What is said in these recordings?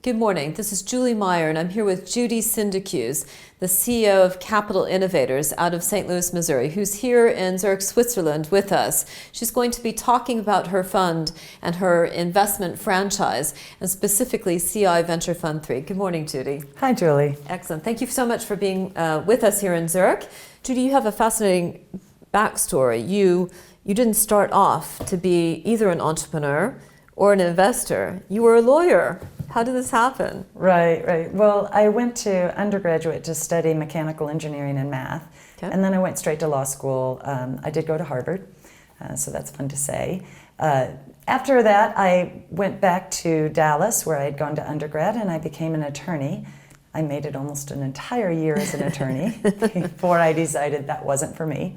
Good morning. This is Julie Meyer, and I'm here with Judy Sindecuse, the CEO of Capital Innovators out of St. Louis, Missouri, who's here in Zurich, Switzerland with us. She's going to be talking about her fund and her investment franchise, and specifically CI Venture Fund 3. Good morning, Judy. Hi, Julie. Excellent. Thank you so much for being with us here in Zurich. Judy, you have a fascinating backstory. You didn't start off to be either an entrepreneur or an investor. You were a lawyer. How did this happen? Right. Well, I went to undergraduate to study mechanical engineering and math, and then I went straight to law school. I did go to Harvard, so that's fun to say. After that, I went back to Dallas, where I had gone to undergrad, and I became an attorney. I made it almost an entire year as an attorney before I decided that wasn't for me.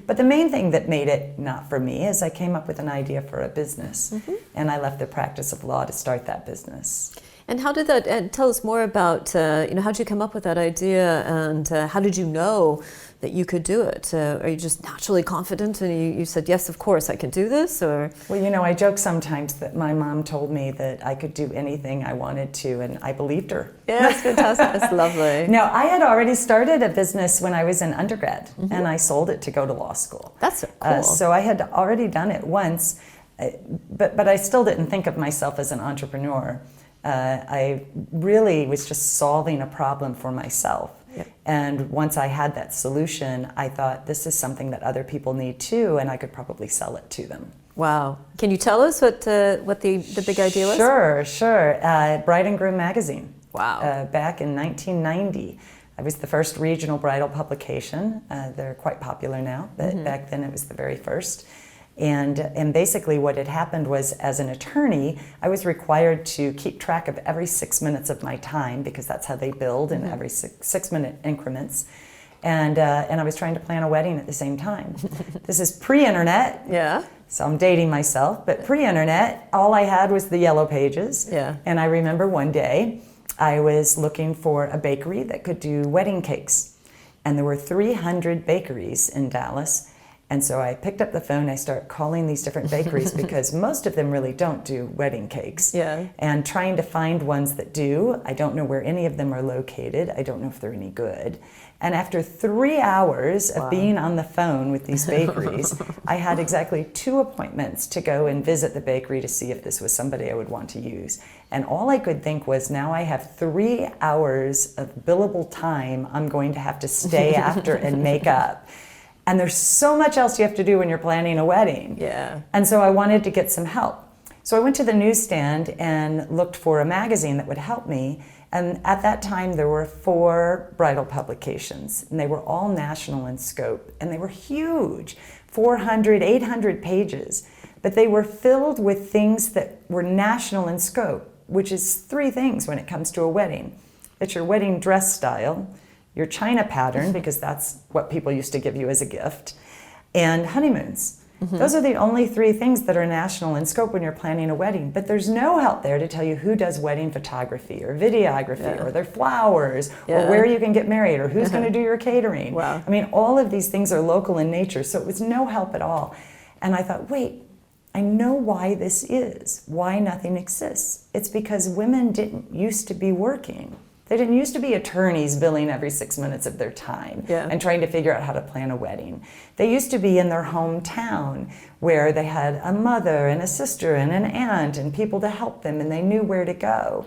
But the main thing that made it not for me is I came up with an idea for a business, and I left the practice of law to start that business. And how did that, tell us more about, how did you come up with that idea, and how did you know that you could do it? Are you just naturally confident and you said, yes, of course, I can do this? Or? Well, I joke sometimes that my mom told me that I could do anything I wanted to, and I believed her. Yeah, that's fantastic. That's lovely. No, I had already started a business when I was in undergrad, and I sold it to go to law school. That's so cool. So I had already done it once, but I still didn't think of myself as an entrepreneur. I really was just solving a problem for myself. Yep. And once I had that solution, I thought this is something that other people need too, and I could probably sell it to them. Wow. Can you tell us what the big idea was? Sure. Bride and Groom magazine. Wow. Back in 1990. I was the first regional bridal publication. They're quite popular now, but back then it was the very first. And basically what had happened was, as an attorney, I was required to keep track of every 6 minutes of my time, because that's how they build in every 6 minute increments. And I was trying to plan a wedding at the same time. This is pre-internet. Yeah. So I'm dating myself, but pre-internet, all I had was the yellow pages. Yeah. And I remember one day I was looking for a bakery that could do wedding cakes. And there were 300 bakeries in Dallas. And so I picked up the phone, I started calling these different bakeries because most of them really don't do wedding cakes. Yeah. And trying to find ones that do. I don't know where any of them are located. I don't know if they're any good. And after 3 hours of being on the phone with these bakeries, I had exactly 2 appointments to go and visit the bakery to see if this was somebody I would want to use. And all I could think was, now I have 3 hours of billable time I'm going to have to stay after and make up. And there's so much else you have to do when you're planning a wedding. Yeah. And so I wanted to get some help. So I went to the newsstand and looked for a magazine that would help me. And at that time, there were 4 bridal publications, and they were all national in scope. And they were huge, 400, 800 pages. But they were filled with things that were national in scope, which is 3 things when it comes to a wedding. It's your wedding dress style, your china pattern, because that's what people used to give you as a gift, and honeymoons. Those are the only 3 things that are national in scope when you're planning a wedding. But there's no help there to tell you who does wedding photography or videography or their flowers or where you can get married or who's going to do your catering. Wow. I mean, all of these things are local in nature, so it was no help at all. And I thought, wait, I know why this is, why nothing exists. It's because women didn't used to be working. They didn't used to be attorneys billing every 6 minutes of their time and trying to figure out how to plan a wedding. They used to be in their hometown where they had a mother and a sister and an aunt and people to help them, and they knew where to go.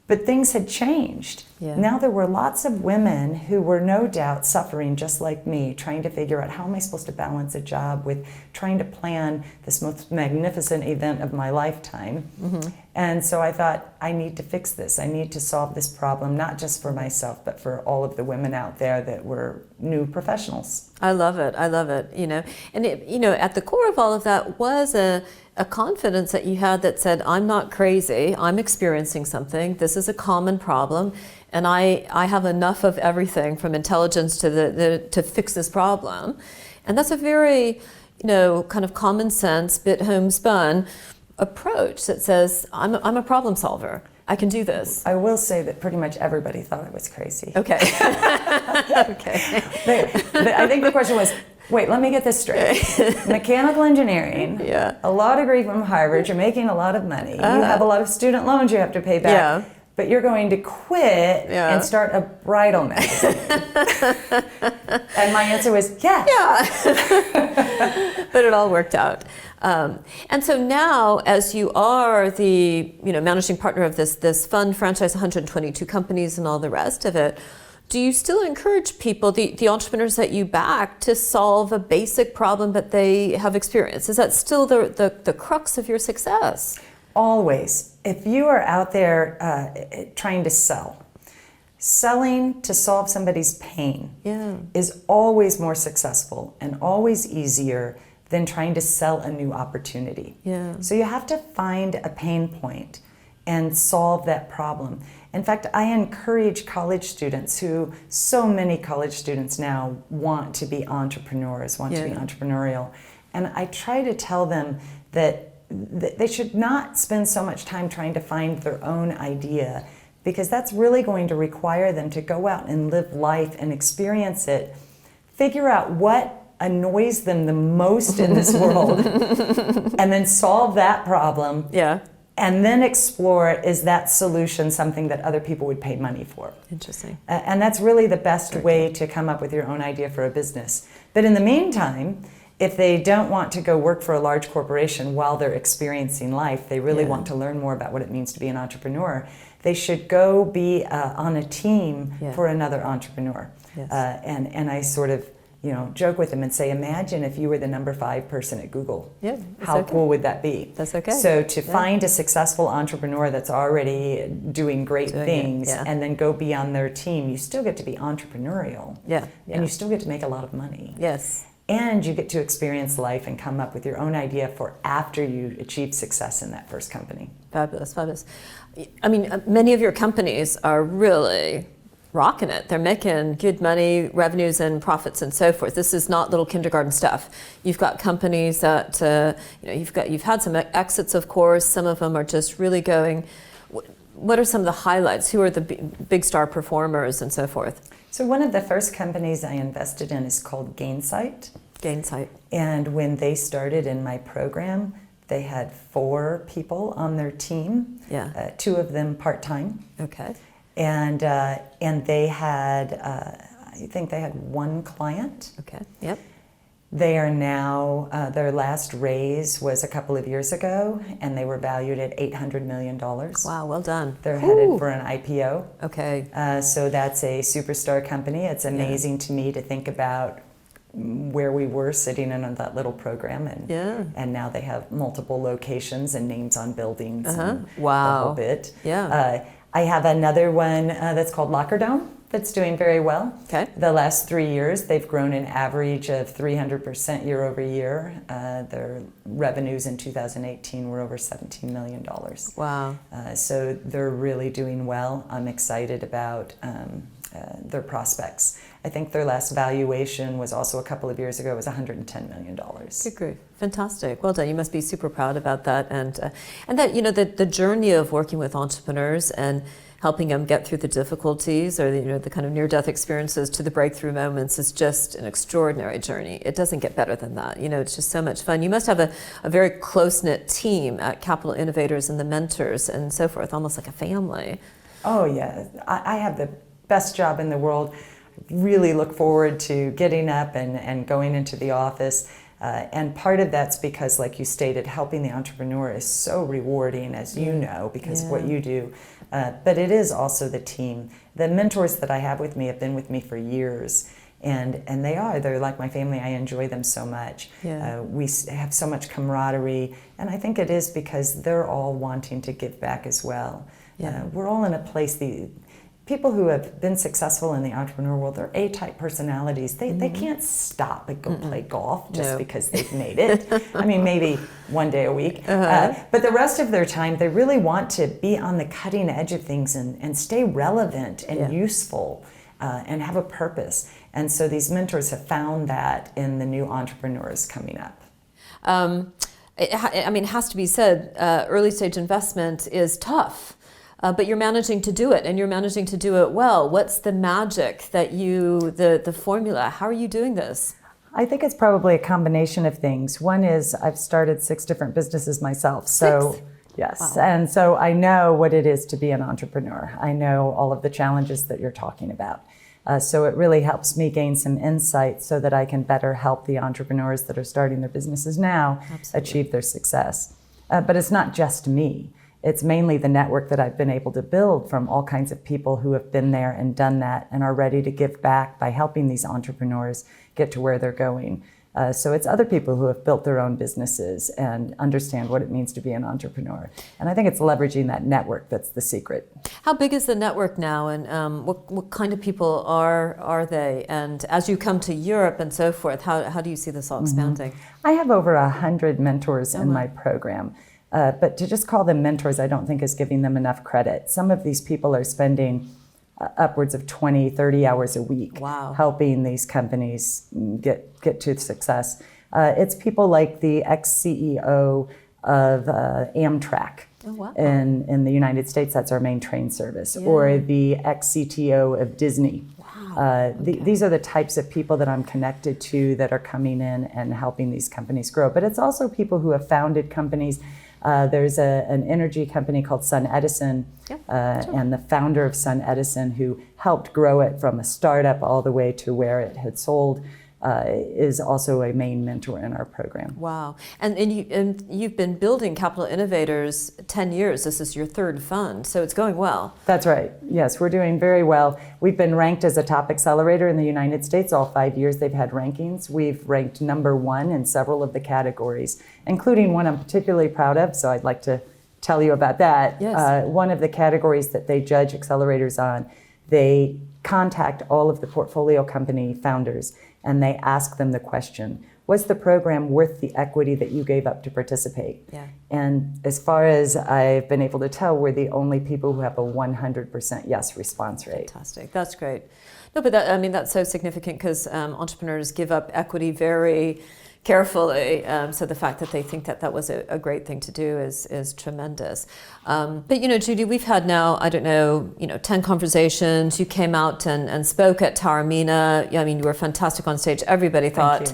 But things had changed. Yeah. Now there were lots of women who were no doubt suffering just like me, trying to figure out, how am I supposed to balance a job with trying to plan this most magnificent event of my lifetime? And so I thought, I need to fix this. I need to solve this problem, not just for myself, but for all of the women out there that were new professionals. I love it. And at the core of all of that was a confidence that you had that said, I'm not crazy, I'm experiencing something, this is a common problem, and I have enough of everything from intelligence to fix this problem. And that's a very, kind of common sense, bit homespun approach that says, I'm a problem solver. I can do this. I will say that pretty much everybody thought I was crazy. Okay. Okay. But I think the question was, Wait, let me get this straight. Mechanical engineering, Yeah. a law degree from Harvard, you're making a lot of money. You have a lot of student loans you have to pay back. Yeah. But you're going to quit and start a bridal magazine. And my answer was, yes. Yeah. But it all worked out. And so now, as you are the managing partner of this fund, franchise 122 companies and all the rest of it, do you still encourage people, the entrepreneurs that you back, to solve a basic problem that they have experienced? Is that still the crux of your success? Always. If you are out there trying to selling to solve somebody's pain is always more successful and always easier than trying to sell a new opportunity. Yeah. So you have to find a pain point and solve that problem. In fact, I encourage college students so many college students now want to be entrepreneurs, want to be entrepreneurial. And I try to tell them that they should not spend so much time trying to find their own idea, because that's really going to require them to go out and live life and experience it, figure out what annoys them the most in this world, and then solve that problem. Yeah. And then explore, is that solution something that other people would pay money for? Interesting. And that's really the best way to come up with your own idea for a business. But in the meantime, if they don't want to go work for a large corporation while they're experiencing life, they really want to learn more about what it means to be an entrepreneur, they should go be on a team for another entrepreneur. Yes. And I sort of joke with them and say, imagine if you were the number 5 person at Google. Yeah, How cool would that be? That's okay. So to find a successful entrepreneur that's already doing great things and then go be on their team, you still get to be entrepreneurial. Yeah. And you still get to make a lot of money. Yes. And you get to experience life and come up with your own idea for after you achieve success in that first company. Fabulous, fabulous. I mean, many of your companies are really rocking it. They're making good money, revenues and profits and so forth. This is not little kindergarten stuff. You've got companies that, you've had some exits, of course. Some of them are just really going. What are some of the highlights? Who are the big star performers and so forth? So one of the first companies I invested in is called Gainsight. Gainsight. And when they started in my program, they had 4 people on their team. Yeah. 2 of them part-time. Okay. And they had, I think they had 1 client. Okay. Yep. They are now, their last raise was a couple of years ago, and they were valued at $800 million. Wow, well done. They're headed for an IPO. Okay. So that's a superstar company. It's amazing to me to think about where we were sitting in that little program, and now they have multiple locations and names on buildings and the whole bit. Yeah. I have another one that's called Lockerdome that's doing very well. Okay. The last 3 years, they've grown an average of 300% year over year. Their revenues in 2018 were over $17 million. Wow. So they're really doing well. I'm excited about their prospects. I think their last valuation was also a couple of years ago. It was $110 million. Good grief. Fantastic. Well done. You must be super proud about that. And that, the journey of working with entrepreneurs and helping them get through the difficulties or the kind of near-death experiences to the breakthrough moments is just an extraordinary journey. It doesn't get better than that. It's just so much fun. You must have a very close-knit team at Capital Innovators and the mentors and so forth, almost like a family. Oh, yeah. I have the best job in the world. Really look forward to getting up and going into the office. And part of that's because, like you stated, helping the entrepreneur is so rewarding, as you know, because of what you do. But it is also the team. The mentors that I have with me have been with me for years. And they're like my family. I enjoy them so much. Yeah. We have so much camaraderie. And I think it is because they're all wanting to give back as well. Yeah. We're all in a place, people who have been successful in the entrepreneur world, they're A-type personalities. They can't stop and go play golf just because they've made it. I mean, maybe one day a week. But the rest of their time, they really want to be on the cutting edge of things and stay relevant and useful and have a purpose. And so these mentors have found that in the new entrepreneurs coming up. It has to be said, early stage investment is tough. But you're managing to do it, and you're managing to do it well. What's the magic that the formula? How are you doing this? I think it's probably a combination of things. One is I've started 6 different businesses myself. So 6? yes. Wow. And so I know what it is to be an entrepreneur. I know all of the challenges that you're talking about. So it really helps me gain some insight so that I can better help the entrepreneurs that are starting their businesses now achieve their success. But it's not just me. It's mainly the network that I've been able to build from all kinds of people who have been there and done that and are ready to give back by helping these entrepreneurs get to where they're going. So it's other people who have built their own businesses and understand what it means to be an entrepreneur. And I think it's leveraging that network that's the secret. How big is the network now, and what kind of people are they? And as you come to Europe and so forth, how do you see this all expanding? I have over 100 mentors in my program. But to just call them mentors, I don't think is giving them enough credit. Some of these people are spending upwards of 20, 30 hours a week helping these companies get to success. It's people like the ex-CEO of Amtrak in the United States. That's our main train service. Yeah. Or the ex-CTO of Disney. Wow. These are the types of people that I'm connected to that are coming in and helping these companies grow. But it's also people who have founded companies. There's an energy company called Sun Edison, and the founder of Sun Edison, who helped grow it from a startup all the way to where it had sold, is also a main mentor in our program. Wow. And you've been building Capital Innovators 10 years. This is your 3rd fund, so it's going well. That's right. Yes, we're doing very well. We've been ranked as a top accelerator in the United States all 5 years. They've had rankings. We've ranked #1 in several of the categories, including one I'm particularly proud of, so I'd like to tell you about that. Yes. One of the categories that they judge accelerators on, they contact all of the portfolio company founders and they ask them the question, was the program worth the equity that you gave up to participate? Yeah. And as far as I've been able to tell, we're the only people who have a 100% yes response rate. Fantastic. That's great. No, but that's so significant because entrepreneurs give up equity very carefully. So the fact that they think that was a great thing to do is tremendous. But Judy, we've had now, 10 conversations. You came out and spoke at Taormina. You were fantastic on stage. Everybody thought.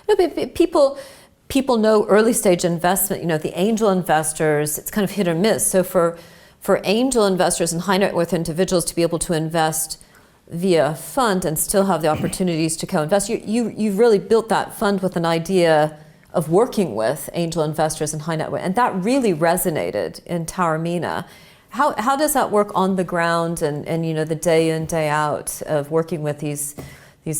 No, but people know early stage investment. The angel investors, it's kind of hit or miss. So for angel investors and high net worth individuals to be able to invest via fund and still have the opportunities to co-invest, you've really built that fund with an idea of working with angel investors and high net worth, and that really resonated in Taormina. How does that work on the ground and the day in, day out of working with these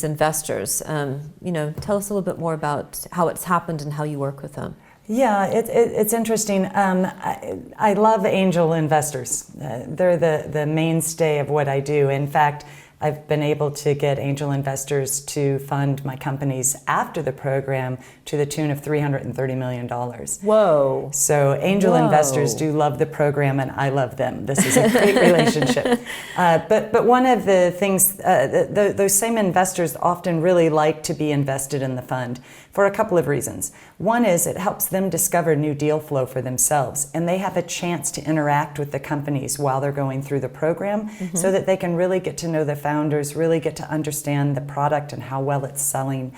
investors? Tell us a little bit more about how it's happened and how you work with them. Yeah, it's interesting. I love angel investors. They're the mainstay of what I do. In fact, I've been able to get angel investors to fund my companies after the program to the tune of $330 million. Whoa. So angel investors do love the program and I love them. This is a great relationship. But one of the things, those same investors often really like to be invested in the fund for a couple of reasons. One is it helps them discover new deal flow for themselves, and they have a chance to interact with the companies while they're going through the program so that they can really get to know the founders, really get to understand the product and how well it's selling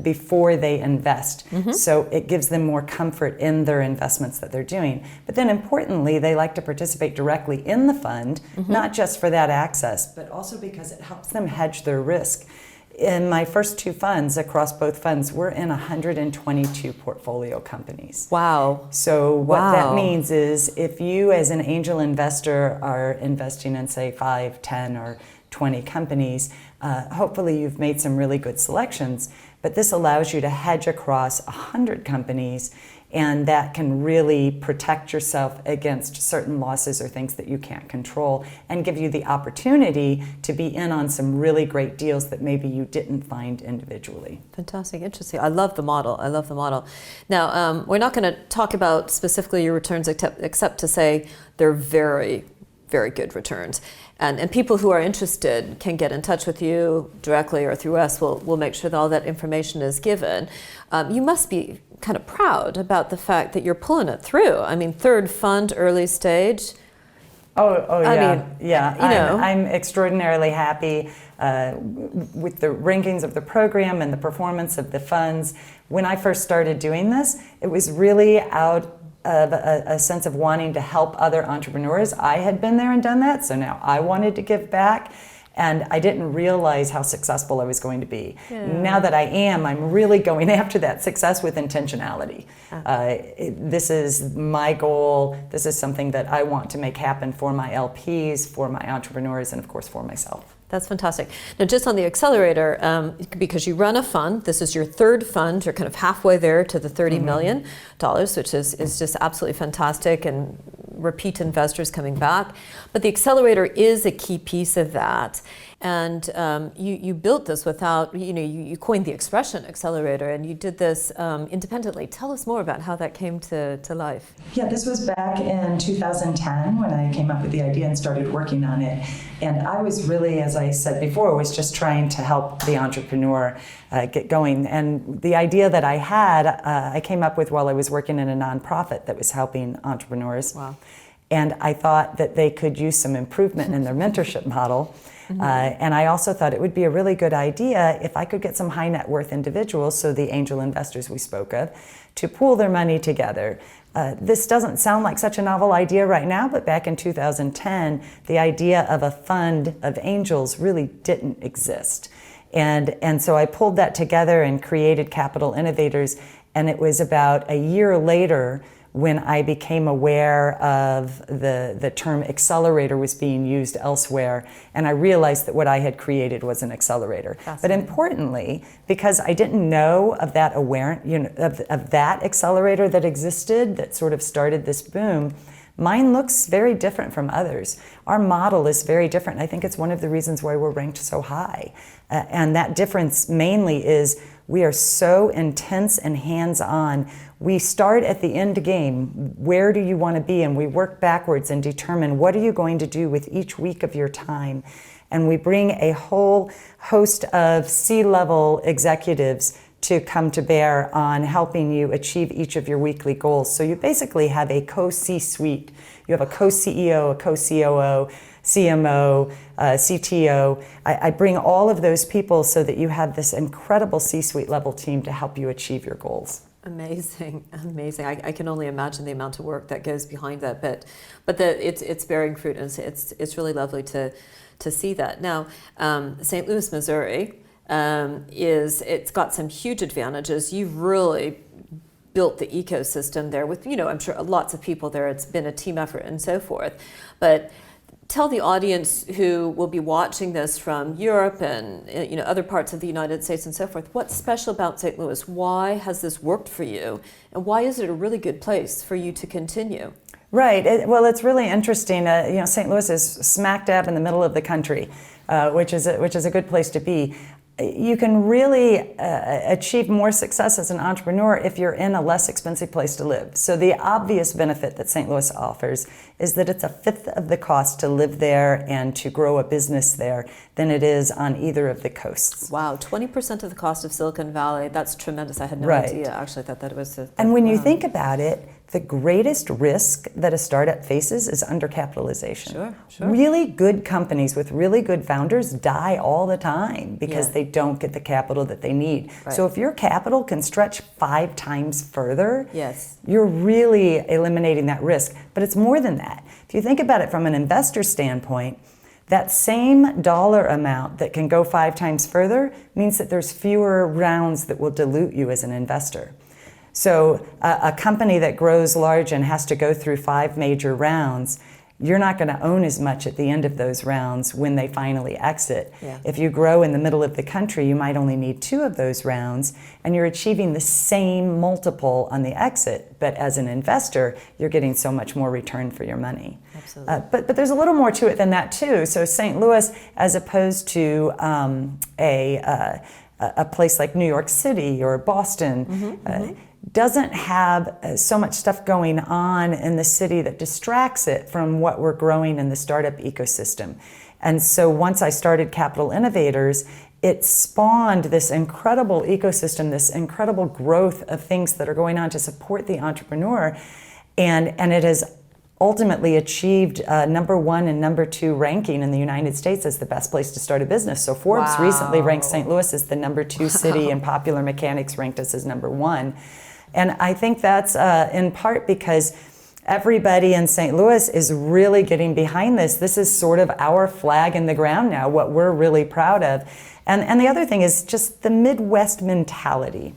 before they invest. So it gives them more comfort in their investments that they're doing. But then importantly, they like to participate directly in the fund, not just for that access, but also because it helps them hedge their risk. In my first 2 funds, across both funds, we're in 122 portfolio companies. Wow. So what that means is if you as an angel investor are investing in, say, 5, 10, or 20 companies, hopefully you've made some really good selections, but this allows you to hedge across 100 companies, and that can really protect yourself against certain losses or things that you can't control and give you the opportunity to be in on some really great deals that maybe you didn't find individually. Fantastic, interesting. I love the model. Now, we're not going to talk about specifically your returns except to say they're very, very good returns. And people who are interested can get in touch with you directly or through us. We'll make sure that all that information is given. You must be kind of proud about the fact that you're pulling it through. 3rd fund, early stage. Oh I yeah, mean, yeah. you know. I'm extraordinarily happy with the rankings of the program and the performance of the funds. When I first started doing this, it was really out of a sense of wanting to help other entrepreneurs. I had been there and done that, so now I wanted to give back. And I didn't realize how successful I was going to be. Yeah. Now that I am, I'm really going after that success with intentionality. This is my goal. This is something that I want to make happen for my LPs, for my entrepreneurs, and of course for myself. That's fantastic. Now, just on the accelerator, because you run a fund, this is your third fund, you're kind of halfway there to the $30 million, which is just absolutely fantastic, and repeat investors coming back. But the accelerator is a key piece of that. And you built this without, you coined the expression accelerator, and you did this independently. Tell us more about how that came to life. Yeah, this was back in 2010 when I came up with the idea and started working on it. And I was really, as I said before, was just trying to help the entrepreneur get going. And the idea that I had, I came up with while I was working in a nonprofit that was helping entrepreneurs. Wow. And I thought that they could use some improvement in their mentorship model. And I also thought it would be a really good idea if I could get some high net worth individuals, so the angel investors we spoke of, to pool their money together. This doesn't sound like such a novel idea right now, but back in 2010, the idea of a fund of angels really didn't exist. And so I pulled that together and created Capital Innovators, and it was about a year later when I became aware of the term accelerator was being used elsewhere, and I realized that what I had created was an accelerator. But importantly, because I didn't know of that of that accelerator that existed, that sort of started this boom, mine looks very different from others. Our model is very different. I think it's one of the reasons why we're ranked so high. And that difference mainly is we are so intense and hands-on. We start at the end game. Where do you want to be? And we work backwards and determine what are you going to do with each week of your time. And we bring a whole host of C-level executives to come to bear on helping you achieve each of your weekly goals. So you basically have a co-C-suite. You have a co-CEO, a co-COO, CMO, CTO. I bring all of those people so that you have this incredible C-suite level team to help you achieve your goals. Amazing, amazing. I can only imagine the amount of work that goes behind that, but it's bearing fruit, and it's really lovely to see that. Now, St. Louis, Missouri, it's got some huge advantages. You've really built the ecosystem there with, I'm sure lots of people there. It's been a team effort and so forth. But tell the audience who will be watching this from Europe and other parts of the United States and so forth, what's special about St. Louis? Why has this worked for you? And why is it a really good place for you to continue? Right. Well, it's really interesting. St. Louis is smack dab in the middle of the country, which is a good place to be. You can really achieve more success as an entrepreneur if you're in a less expensive place to live. So the obvious benefit that St. Louis offers is that it's a fifth of the cost to live there and to grow a business there than it is on either of the coasts. Wow, 20% of the cost of Silicon Valley. That's tremendous. I had no Right. idea. Actually, I thought that was And when you think about it, the greatest risk that a startup faces is undercapitalization. Sure. Really good companies with really good founders die all the time because they don't get the capital that they need. Right. So if your capital can stretch 5 times further, Yes. you're really eliminating that risk. But it's more than that. If you think about it from an investor standpoint, that same dollar amount that can go 5 times further means that there's fewer rounds that will dilute you as an investor. So a company that grows large and has to go through 5 major rounds, you're not going to own as much at the end of those rounds when they finally exit. Yeah. If you grow in the middle of the country, you might only need 2 of those rounds, and you're achieving the same multiple on the exit. But as an investor, you're getting so much more return for your money. Absolutely. But there's a little more to it than that too. So St. Louis, as opposed to a place like New York City or Boston, doesn't have so much stuff going on in the city that distracts it from what we're growing in the startup ecosystem. And so once I started Capital Innovators, it spawned this incredible ecosystem, this incredible growth of things that are going on to support the entrepreneur. And it has ultimately achieved #1 and #2 ranking in the United States as the best place to start a business. So Forbes Wow. recently ranked St. Louis as the #2 city, and Popular Mechanics ranked us as #1. And I think that's in part because everybody in St. Louis is really getting behind this. This is sort of our flag in the ground now, what we're really proud of. And the other thing is just the Midwest mentality.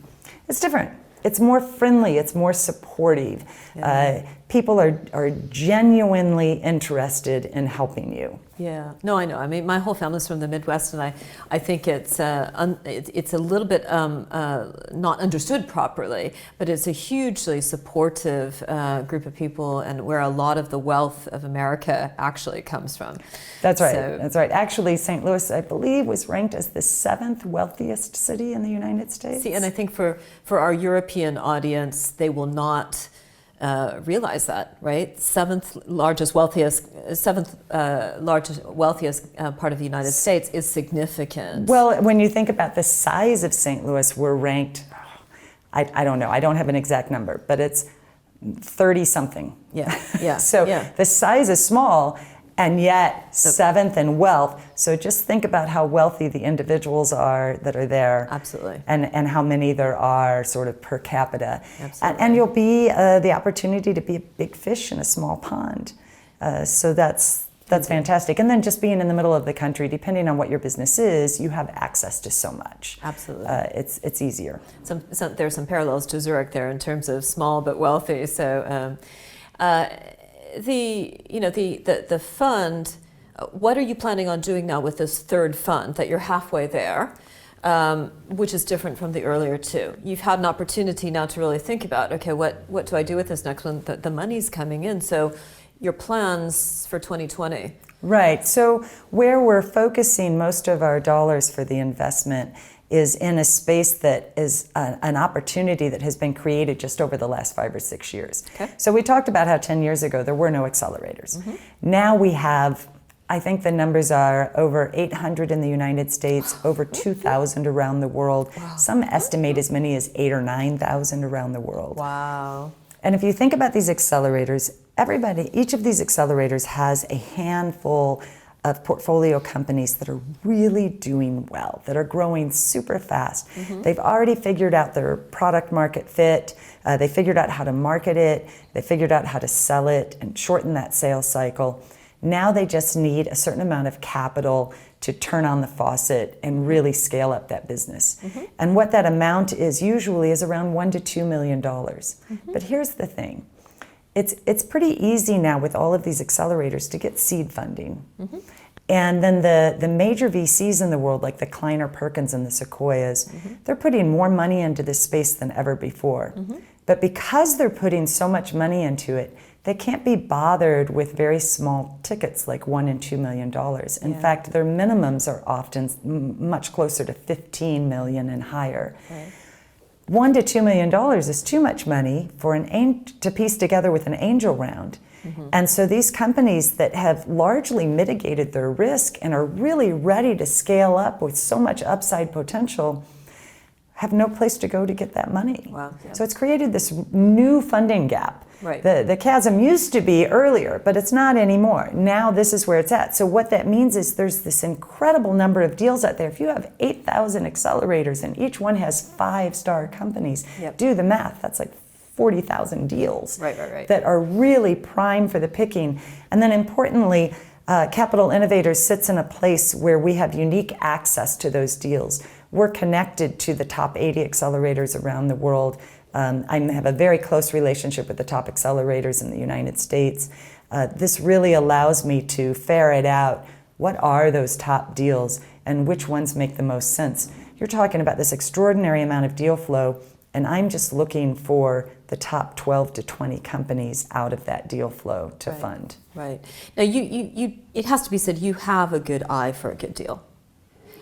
It's different. It's more friendly, it's more supportive. Yeah. People are genuinely interested in helping you. Yeah, no, I know. I mean, my whole family's from the Midwest, and I think it's a little bit not understood properly, but it's a hugely supportive group of people, and where a lot of the wealth of America actually comes from. That's right. So, that's right. Actually, St. Louis, I believe, was ranked as the 7th wealthiest city in the United States. see, and I think for our European audience, they will not realize that, right? Seventh largest, wealthiest part of the United States is significant. Well, when you think about the size of St. Louis, we're ranked, I don't know, I don't have an exact number, but it's 30 something. Yeah, yeah. So yeah. the size is small, and yet 7th in wealth. So just think about how wealthy the individuals are that are there. Absolutely. And how many there are sort of per capita. Absolutely. And you'll be the opportunity to be a big fish in a small pond. So that's fantastic. And then just being in the middle of the country, depending on what your business is, you have access to so much. Absolutely. It's easier. There's some parallels to Zurich there in terms of small but wealthy. So the fund, what are you planning on doing now with this third fund that you're halfway there, which is different from the earlier two? You've had an opportunity now to really think about, okay, what do I do with this next one? The money's coming in. So your plans for 2020. Right. So where we're focusing most of our dollars for the investment is in a space that is an opportunity that has been created just over the last 5 or 6 years. Okay. So we talked about how 10 years ago there were no accelerators. Mm-hmm. Now we have, I think the numbers are over 800 in the United States, over 2,000 around the world. Wow. Some estimate as many as 8,000 or 9,000 around the world. Wow. And if you think about these accelerators, each of these accelerators has a handful of portfolio companies that are really doing well, that are growing super fast. Mm-hmm. They've already figured out their product market fit. They figured out how to market it. They figured out how to sell it and shorten that sales cycle. Now they just need a certain amount of capital to turn on the faucet and really scale up that business. Mm-hmm. And what that amount is usually is around $1 to $2 million. Mm-hmm. But here's the thing. It's pretty easy now with all of these accelerators to get seed funding. Mm-hmm. And then the major VCs in the world, like the Kleiner Perkins and the Sequoias, mm-hmm. they're putting more money into this space than ever before. Mm-hmm. But because they're putting so much money into it, they can't be bothered with very small tickets like $1 and $2 million. In fact, their minimums are often much closer to $15 million and higher. Right. $1 to $2 million is too much money for to piece together with an angel round. Mm-hmm. And so these companies that have largely mitigated their risk and are really ready to scale up with so much upside potential have no place to go to get that money. Wow, yeah. So it's created this new funding gap. Right. The chasm used to be earlier, but it's not anymore. Now this is where it's at. So what that means is there's this incredible number of deals out there. If you have 8,000 accelerators and each one has 5-star companies, yep. do the math. That's like 40,000 deals right. that are really prime for the picking. And then importantly, Capital Innovators sits in a place where we have unique access to those deals. We're connected to the top 80 accelerators around the world. I have a very close relationship with the top accelerators in the United States. This really allows me to ferret out what are those top deals and which ones make the most sense. You're talking about this extraordinary amount of deal flow, and I'm just looking for the top 12 to 20 companies out of that deal flow to fund. Right. Now, it has to be said, you have a good eye for a good deal.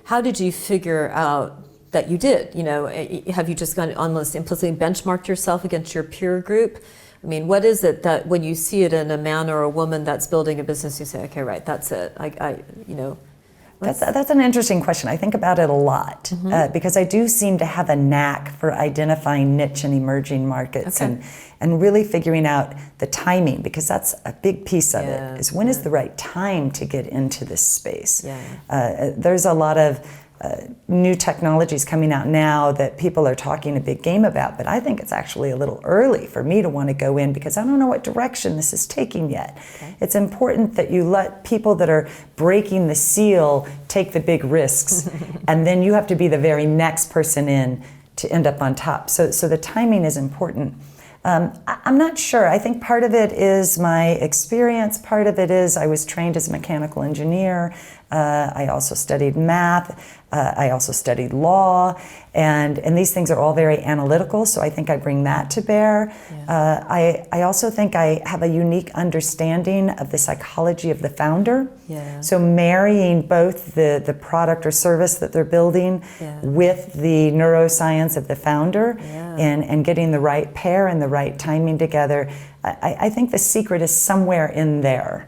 How did you figure out that you did? Have you just gone almost implicitly benchmarked yourself against your peer group? I mean, what is it that when you see it in a man or a woman that's building a business, you say, okay, right, that's it. That's an interesting question. I think about it a lot because I do seem to have a knack for identifying niche and emerging markets and really figuring out the timing, because that's a big piece of it, is when is the right time to get into this space. There's a lot of new technologies coming out now that people are talking a big game about, but I think it's actually a little early for me to want to go in because I don't know what direction this is taking yet. It's important that you let people that are breaking the seal take the big risks, and then you have to be the very next person in to end up on top. So the timing is important. I'm not sure. I think part of it is my experience. Part of it is I was trained as a mechanical engineer. I also studied math. I also studied law. And these things are all very analytical, so I think I bring that to bear. I also think I have a unique understanding of the psychology of the founder. So marrying both the product or service that they're building with the neuroscience of the founder and getting the right pair and the right timing together, I think the secret is somewhere in there.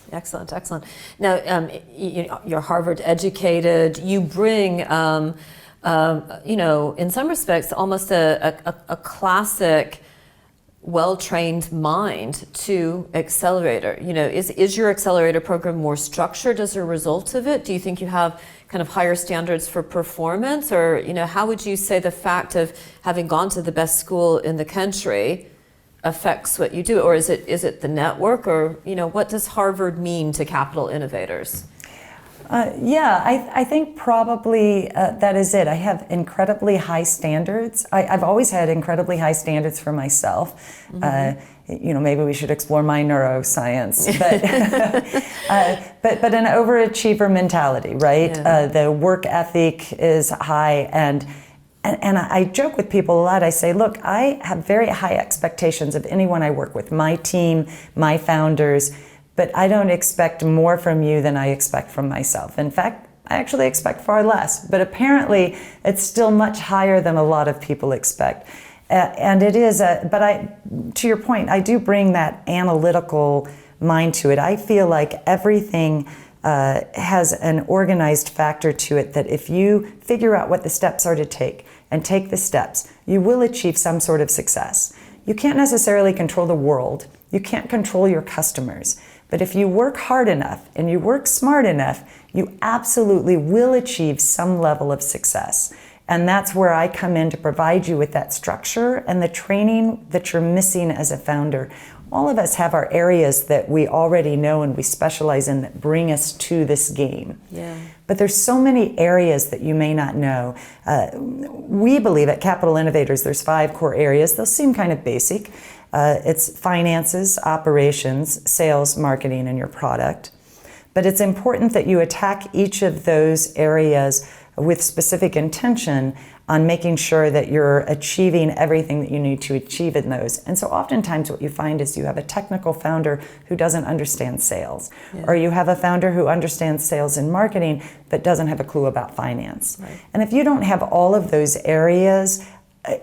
Excellent, excellent. Now, you're Harvard educated. You bring, in some respects, almost a classic, well-trained mind to Accelerator. Is your Accelerator program more structured as a result of it? Do you think you have kind of higher standards for performance, or how would you say the fact of having gone to the best school in the country affects what you do, or is it the network, or what does Harvard mean to capital innovators? I think probably that is it. I have incredibly high standards. I've always had incredibly high standards for myself. Maybe we should explore my neuroscience, but an overachiever mentality, right? The work ethic is high, and I joke with people a lot. I say, look, I have very high expectations of anyone I work with, my team, my founders, but I don't expect more from you than I expect from myself. In fact, I actually expect far less, but apparently it's still much higher than a lot of people expect. And it is, to your point, I do bring that analytical mind to it. I feel like everything has an organized factor to it, that if you figure out what the steps are to take and take the steps, you will achieve some sort of success. You can't necessarily control the world. You can't control your customers. But if you work hard enough and you work smart enough, you absolutely will achieve some level of success. And that's where I come in to provide you with that structure and the training that you're missing as a founder. All of us have our areas that we already know and we specialize in that bring us to this game. But there's so many areas that you may not know. We believe at Capital Innovators there's 5 core areas. They'll seem kind of basic. It's finances, operations, sales, marketing, and your product. But it's important that you attack each of those areas with specific intention on making sure that you're achieving everything that you need to achieve in those. And so oftentimes what you find is you have a technical founder who doesn't understand sales, or you have a founder who understands sales and marketing but doesn't have a clue about finance. And if you don't have all of those areas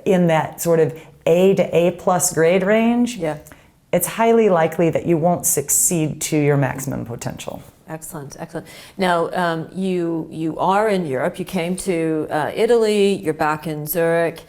in that sort of A to A plus grade range, it's highly likely that you won't succeed to your maximum potential. Excellent, excellent. Now, you are in Europe. You came to Italy. You're back in Zurich.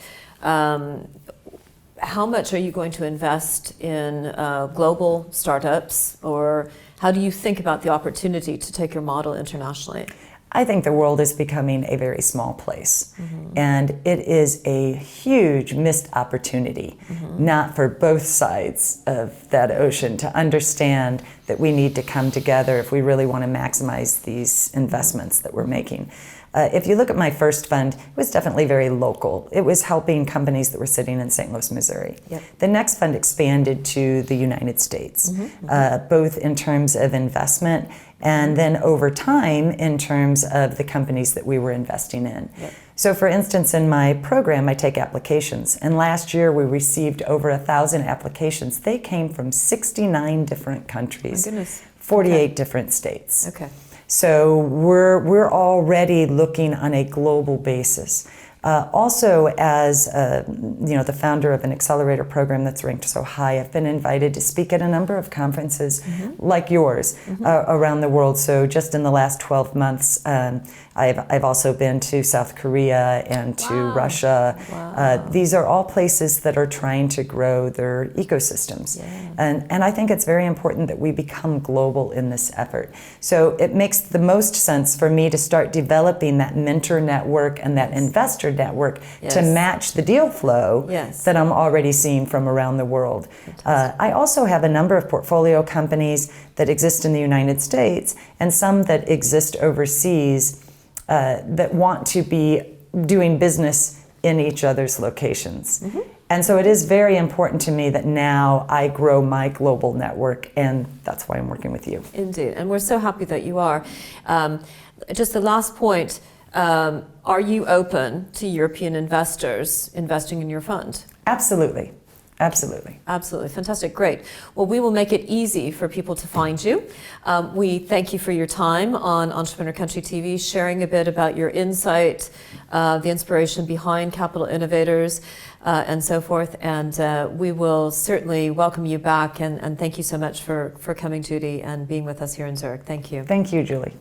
How much are you going to invest in global startups, or how do you think about the opportunity to take your model internationally? I think the world is becoming a very small place, and it is a huge missed opportunity, not for both sides of that ocean, to understand that we need to come together if we really want to maximize these investments that we're making. If you look at my first fund, it was definitely very local. It was helping companies that were sitting in St. Louis, Missouri. The next fund expanded to the United States, both in terms of investment and then over time in terms of the companies that we were investing in. So for instance, in my program, I take applications, and last year we received over 1,000 applications. They came from 69 different countries, 48 different states. So we're already looking on a global basis. Also, as the founder of an accelerator program that's ranked so high, I've been invited to speak at a number of conferences like yours around the world. So just in the last 12 months, I've also been to South Korea and to Russia. These are all places that are trying to grow their ecosystems. And I think it's very important that we become global in this effort. So it makes the most sense for me to start developing that mentor network and that investor network to match the deal flow that I'm already seeing from around the world. I also have a number of portfolio companies that exist in the United States and some that exist overseas that want to be doing business in each other's locations. And so it is very important to me that now I grow my global network, and that's why I'm working with you. Indeed, and we're so happy that you are. Just the last point, are you open to European investors investing in your fund? Absolutely. Absolutely. Absolutely. Fantastic. Great. Well, we will make it easy for people to find you. We thank you for your time on Entrepreneur Country TV, sharing a bit about your insight, the inspiration behind Capital Innovators, and so forth. And we will certainly welcome you back. And thank you so much for coming, Judy, and being with us here in Zurich. Thank you. Thank you, Julie.